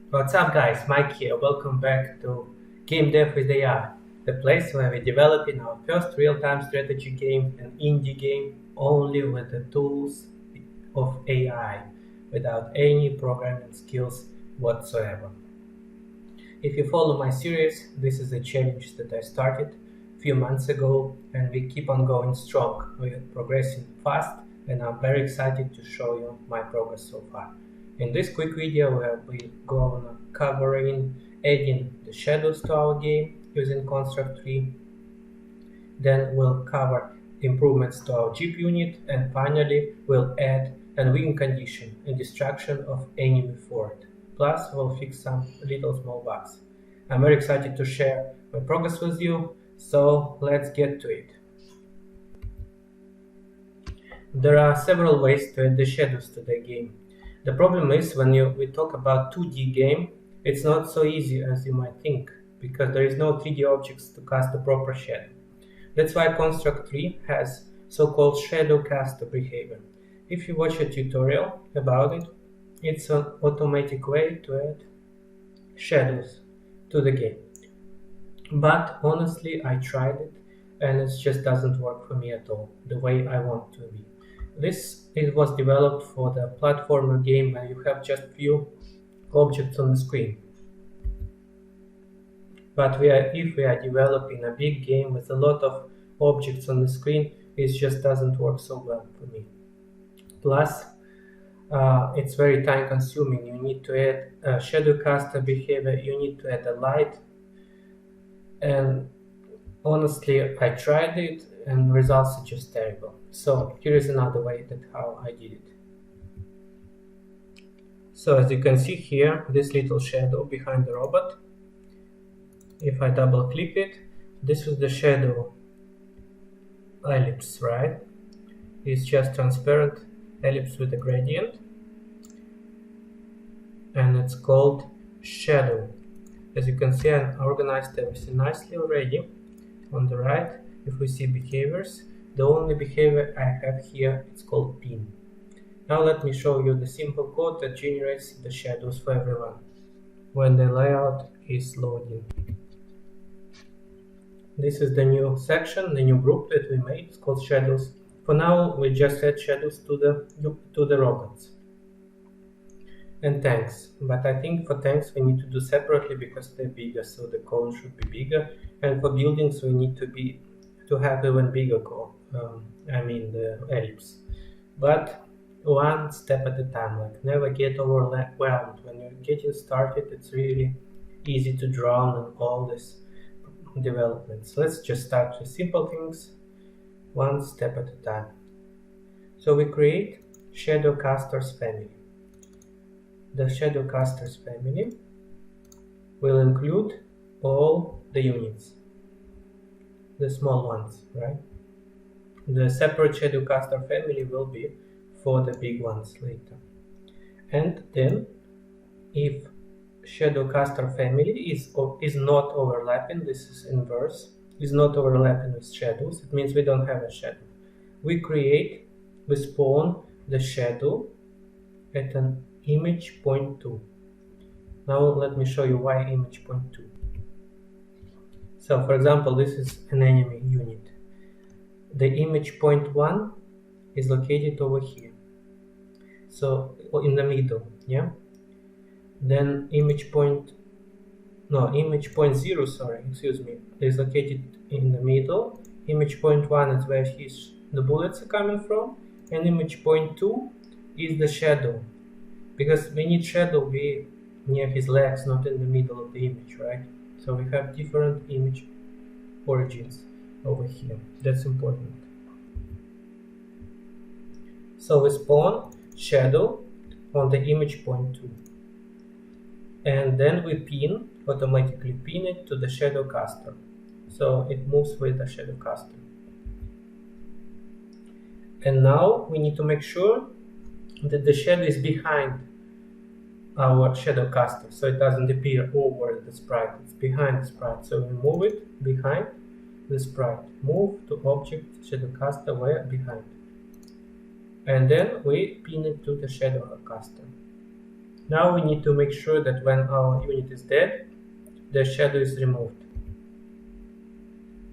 What's up guys, Mike here, welcome back to Game Dev with AI, the place where we developing our first real-time strategy game, an indie game, only with the tools of AI, without any programming skills whatsoever. If you follow my series, this is a challenge that I started a few months ago and we keep on going strong. We're progressing fast and I'm very excited to show you my progress so far. In this quick video we're going to covering adding the shadows to our game using construct tree. Then we'll cover improvements to our jeep unit, and finally we'll add a win condition and destruction of enemy fort. Plus we'll fix some little small bugs. I'm very excited to share my progress with you, so let's get to it. There are several ways to add the shadows to the game. The problem is when we talk about 2D game, it's not so easy as you might think, because there is no 3D objects to cast the proper shadow. That's why construct tree has so-called shadow caster behavior. If you watch a tutorial about it, it's an automatic way to add shadows to the game. But honestly, I tried it and it just doesn't work for me at all, the way I want to be. It was developed for the platformer game where you have just few objects on the screen. But if we are developing a big game with a lot of objects on the screen, it just doesn't work so well for me. Plus, it's very time consuming. You need to add a shadow caster behavior, you need to add a light, and honestly I tried it and results are just terrible. So here is another way that how I did it. So as you can see here, this little shadow behind the robot, if I double click it, this is the shadow ellipse, right? It's just transparent ellipse with a gradient, and it's called shadow. As you can see, I organized everything nicely already. On the right, if we see behaviors, the only behavior I have here is called pin. Now let me show you the simple code that generates the shadows for everyone when the layout is loading. This is the new section, the new group that we made. It's called shadows. For now, we just add shadows to the robots and tanks. But I think for tanks we need to do separately because they're bigger, so the cone should be bigger. And for buildings we need to have even bigger cone. The ellipse. But one step at a time. Like never get overwhelmed. When you're getting started, it's really easy to drown in all this developments. Let's just start with simple things, one step at a time. So we create shadow casters family. The shadow casters family will include all the units, the small ones, right? The separate shadow caster family will be for the big ones later. And then if shadow caster family is not overlapping, this is inverse, is not overlapping with shadows, it means we don't have a shadow. We spawn the shadow at an image point 2. Now let me show you why image point 2. So for example, this is an enemy unit. The image point 1 is located over here, so in the middle, yeah. Then image point 0, sorry, excuse me, is located in the middle. Image point 1 is where the bullets are coming from, and image point 2 is the shadow, because we need shadow be near his legs, not in the middle of the image, right? So we have different image origins over here. That's important. So we spawn shadow on the image point 2. And then we automatically pin it to the shadow caster. So it moves with the shadow caster. And now we need to make sure that the shadow is behind our shadow caster, so it doesn't appear over the sprite, it's behind the sprite. So we move it behind the sprite. Move to object shadow caster where behind. And then we pin it to the shadow caster. Now we need to make sure that when our unit is dead, the shadow is removed.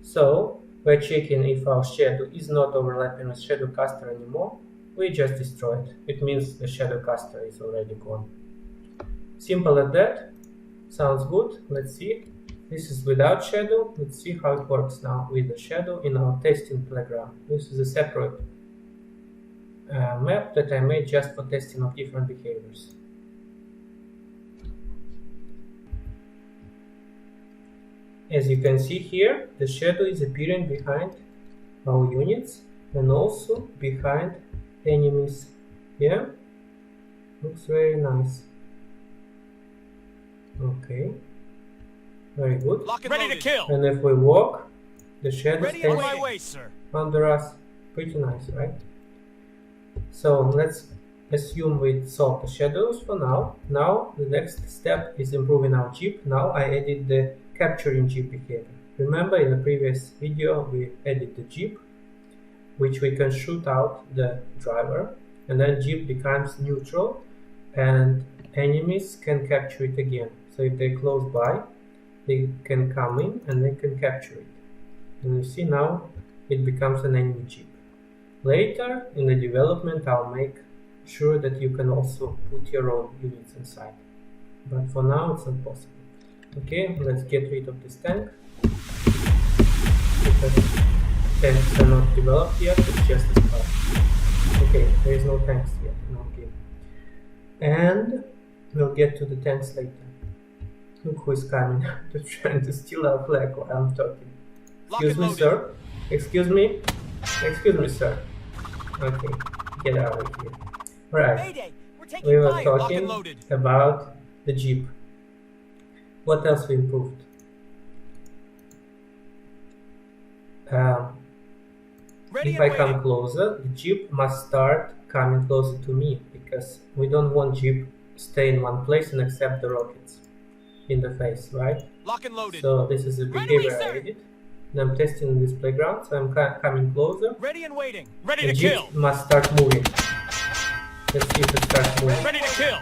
So we're checking if our shadow is not overlapping with shadow caster anymore. We just destroy it. It means the shadow caster is already gone. Simple as that. Sounds good. Let's see. This is without shadow. Let's see how it works now with the shadow in our testing playground. This is a separate map that I made just for testing of different behaviors. As you can see here, the shadow is appearing behind our units and also behind enemies. Yeah, looks very nice. Okay, very good. Ready to kill. And if we walk, the shadow Ready on my stays way, sir. under us. Pretty nice, right? So let's assume we solved the shadows for now. Now the next step is improving our Jeep. Now I added the capturing Jeep behavior. Remember in the previous video we added the Jeep, which we can shoot out the driver, and then Jeep becomes neutral and enemies can capture it again. So if they're close by, they can come in and they can capture it. And you see now it becomes an enemy Jeep. Later in the development I'll make sure that you can also put your own units inside. But for now it's not possible. Okay, let's get rid of this tank. Because tanks are not developed yet, it's just a spark. Okay, there is no tanks yet in our game. And we'll get to the tanks later. Look who is coming. They're trying to steal our flag while I'm talking. Excuse me, sir. Excuse me. Excuse me, sir. Okay, get out of here. Right. We were talking about the Jeep. What else we improved? If I come closer, the Jeep must start coming closer to me, because we don't want Jeep stay in one place and accept the rockets in the face, right? Lock and loaded. So this is the behavior I added. And I'm testing this playground, so I'm coming closer. Ready and waiting. Ready The to Jeep kill. must start moving. Let's see if it starts moving. Ready to kill.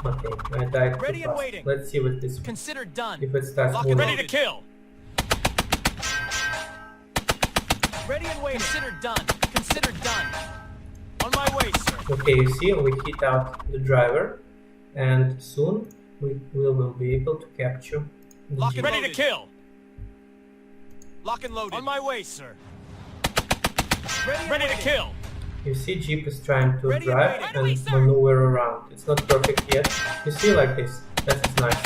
Okay, I died too Ready and fast. waiting. Let's see what this. Consider done. If it starts Lock and moving. ready to kill. Ready and waiting. Consider done. Consider done. On my way, sir. Okay, you see, we hit out the driver, and soon we will be able to capture the Lock Jeep. and ready to kill. Lock and loaded. On my way, sir. Ready to kill. You see, Jeep is trying to Ready and drive waiting. and Ready, sir. maneuver around. It's not perfect yet. You see, like this. That is nice.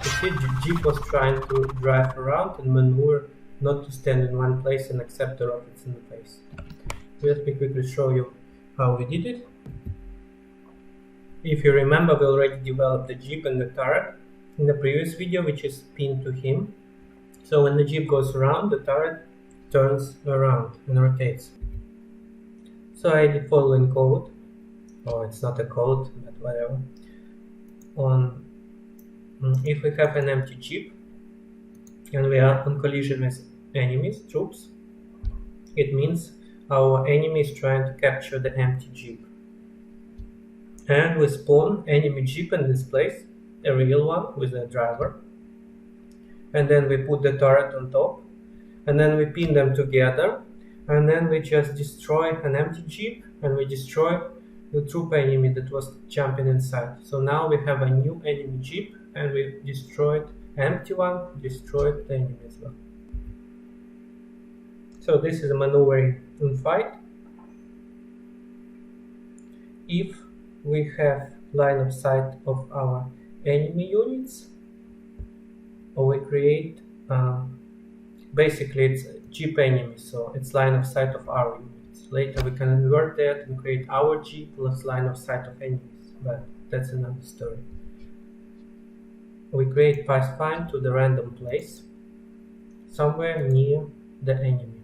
You see, Jeep was trying to drive around and maneuver, not to stand in one place and accept the rockets in the face. Let me quickly show you how we did it. If you remember, we already developed the Jeep and the turret in the previous video, which is pinned to him. So when the Jeep goes around, the turret turns around and rotates. So I did following code. Oh, it's not a code, but whatever. If we have an empty Jeep and we are on collision with enemies, troops, it means our enemy is trying to capture the empty Jeep. And we spawn enemy Jeep in this place, a real one with a driver. And then we put the turret on top, and then we pin them together, and then we just destroy an empty Jeep, and we destroy the troop enemy that was jumping inside. So now we have a new enemy Jeep, and we destroyed empty one, destroyed the enemy as well. So this is a maneuvering in fight. If we have line of sight of our enemy units, or we create, basically it's Jeep enemy, so it's line of sight of our units. Later we can invert that and create our Jeep plus line of sight of enemies, but that's another story. We create pathfind to the random place, somewhere near the enemy.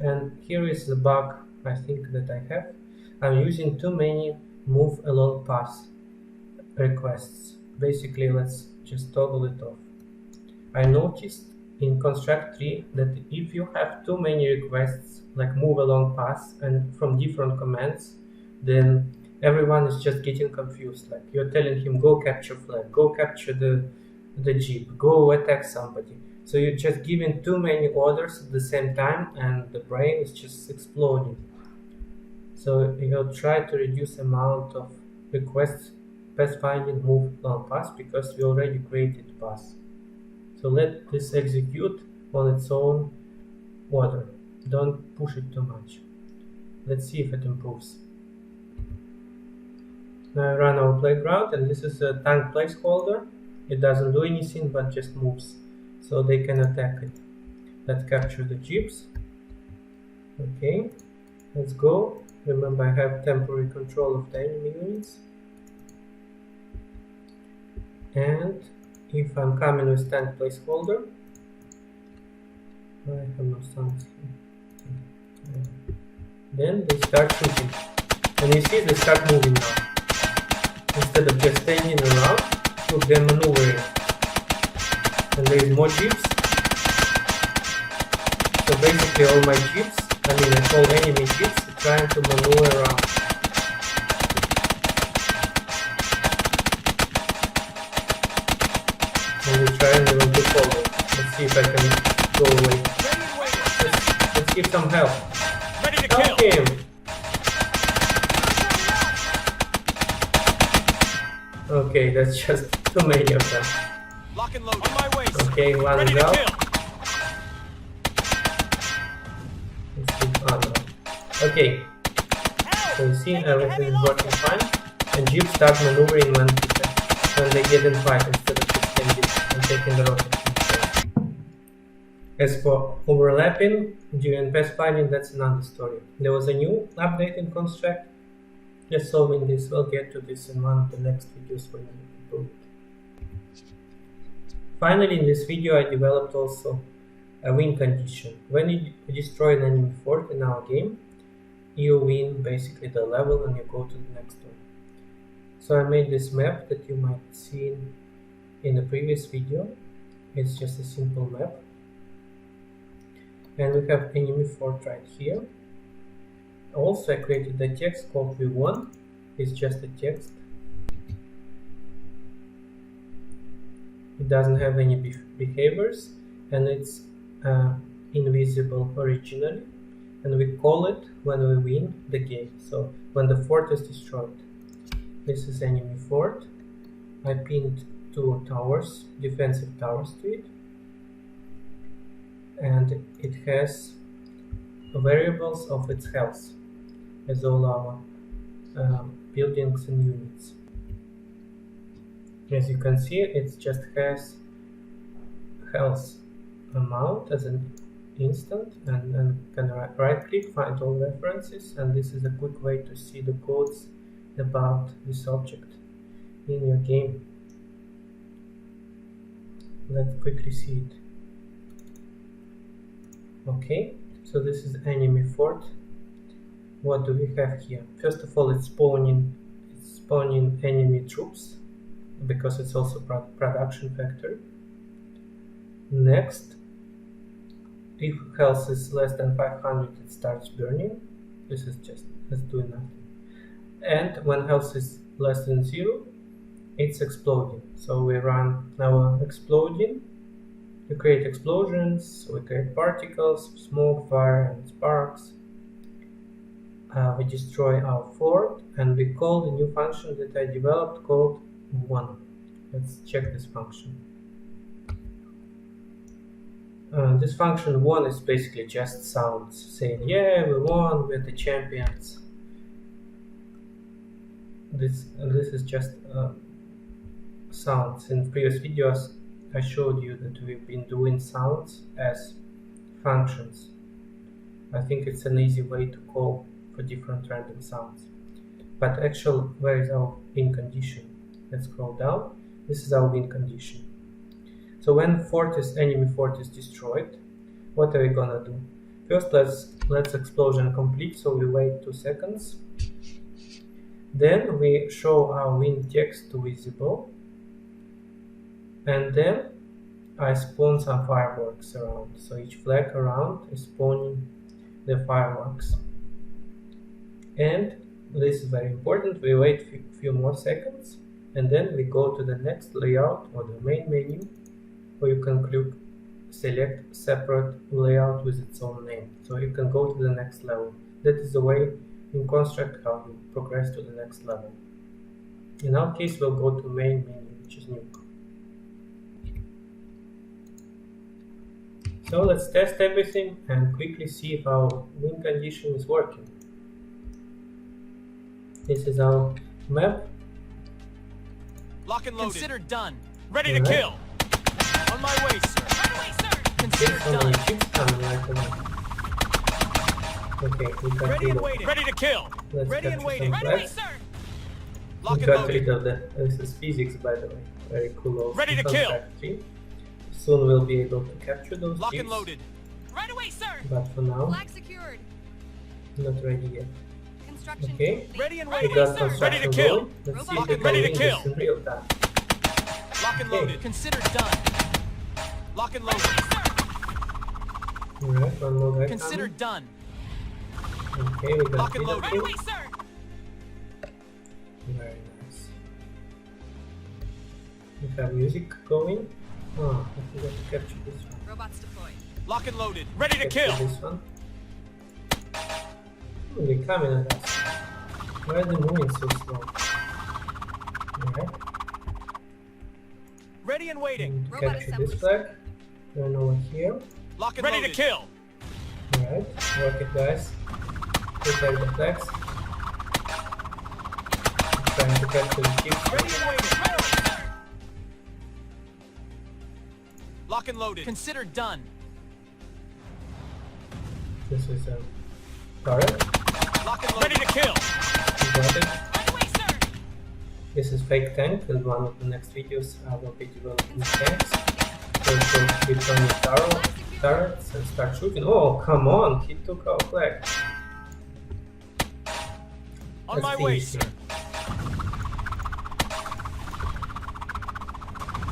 And here is the bug I think that I have. I'm using too many move along path requests. Basically, let's just toggle it off. I noticed in construct tree that if you have too many requests like move along paths and from different commands, then everyone is just getting confused. Like you're telling him, go capture flag, go capture the jeep, go attack somebody. So you're just giving too many orders at the same time, and the brain is just exploding. So you'll try to reduce amount of requests, pathfinding, move, long pass, because we already created pass. So let this execute on its own order. Don't push it too much. Let's see if it improves. Now I run our playground, and this is a tank placeholder. It doesn't do anything but just moves, so they can attack it. Let's capture the jeeps. Okay, let's go. Remember, I have temporary control of the enemy units. And if I'm coming with tank placeholder, I have no sounds here. Then they start shooting. And you see they start moving now. Instead of just standing around, look, they're maneuvering. And there is more jeeps. So basically all my jeeps, all enemy jeeps, are trying to maneuver around. And we're trying to go forward. Let's see if I can go away. Let's give some help. Ready to Help kill. him! Okay, that's just too many of them. Lock and load. On my way. Okay, one Ready is to out. kill. Let's see. Oh no. Okay, so you see everything is working fine. And jeeps start maneuvering when they get in fight instead of just standing and taking the rocket. As for overlapping during pathfinding, that's another story. There was a new update in construct. Just solving this, we'll get to this in one of the next videos when we improve it. Finally, in this video, I developed also a win condition. When you destroy an enemy fort in our game, you win basically the level and you go to the next one. So I made this map that you might see in the previous video. It's just a simple map. And we have enemy fort right here. Also, I created a text called V1. It's just a text. It doesn't have any behaviors, and it's invisible originally. And we call it when we win the game. So when the fort is destroyed. This is enemy fort. I pinned 2 towers, defensive towers to it. And it has variables of its health, as all our buildings and units. As you can see, it just has health amount as an instant, and can right click, find all references, and this is a quick way to see the codes about this object in your game. Let's quickly see it. Okay, so this is enemy fort. What do we have here? First of all, it's spawning enemy troops, because it's also production factory. Next, if health is less than 500, it starts burning. This is just doing nothing. And when health is less than 0, it's exploding. So we run our exploding. We create explosions, we create particles, smoke, fire, and sparks. We destroy our fort, and we call the new function that I developed called one. Let's check this function. This function one is basically just sounds saying, yeah, we won, we're the champions. This is just sounds. In previous videos, I showed you that we've been doing sounds as functions. I think it's an easy way to call for different random sounds. But actually, where is our win condition? Let's scroll down. This is our win condition. So when enemy fort is destroyed, what are we gonna do? First, let's explosion complete. So we wait 2 seconds. Then we show our win text to visible. And then I spawn some fireworks around. So each flag around is spawning the fireworks. And this is very important. We wait a few more seconds, and then we go to the next layout or the main menu, where you can select separate layout with its own name. So you can go to the next level. That is the way in Construct how you progress to the next level. In our case, we'll go to main menu, which is Nuke. So let's test everything and quickly see if our win condition is working. This is our map. Lock and loaded. Consider done. Ready to kill. On my way, sir. Right away, sir. Consider done. Okay, we can ready and waiting. Ready to kill. Let's ready and waiting. Right away, sir. Lock and loaded. This is physics, by the way. Very cool. Also. Ready to kill. Soon we'll be able to capture those. Lock and loaded. Right away, sir. But for now, flag secured. Not ready yet. Construction okay. complete. Ready and waiting. sir. Ready to kill. Let's Lock and ready to kill. In real time. Lock and loaded. Consider done. Lock and loaded. Alright, one more guy. Consider done. Okay, we got lock and loaded. Right away, sir. Very nice. We have music going. Oh, I forgot to capture this one. Robots deployed. Lock and loaded. Ready to kill. This one. Oh, they're coming at us. Why are they moving so slow? Alright. Ready and waiting. Capture this flag. Run over here. Lock and ready loaded. To kill. Alright, work it, guys. Protect the flags. Trying to capture the chips. Ready and waiting. Right away, sir. Lock and loaded. Consider done. This is a turret. Lock and loaded. Ready to kill. You got it. Right away, sir. This is fake tank, and one of the next videos I will be developing tanks. So we turn the turrets and start shooting. Oh, come on! He took our flag. On my way, sir.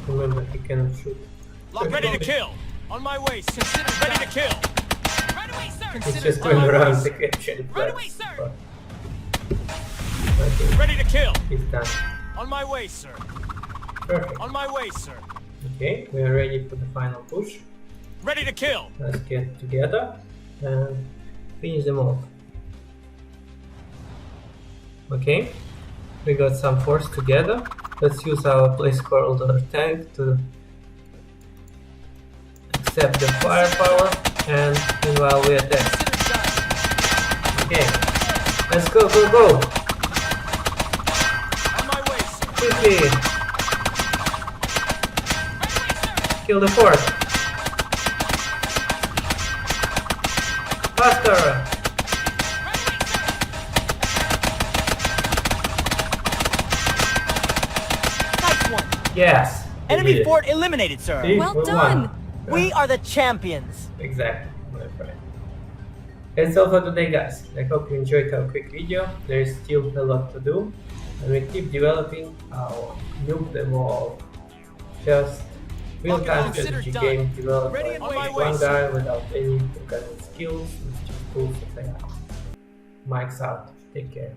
Remember, he cannot shoot. Lock ready to kill. On my way. Consider ready to kill. Right away, sir. It's just going around the kitchen. Right away, sir. Okay. Ready to kill. He's done. On my way, sir. Perfect. On my way, sir. Okay, we are ready for the final push. Ready to kill. Let's get together and finish them off. Okay, we got some force together. Let's use our placeholder tank to accept the firepower, and meanwhile we attack. Okay, let's go, go, go! On my way, sir. Quickly! Kill the fort! Faster! Yes. Enemy fort eliminated, sir. See? Well done. We are the champions. Exactly, my friend. That's all for today, guys. I hope you enjoyed our quick video. There is still a lot to do, and we keep developing our Nuke Them All. Just real-time strategy game developed by one guy without any programming skills. It's just cool to play out. Mike's out. Take care.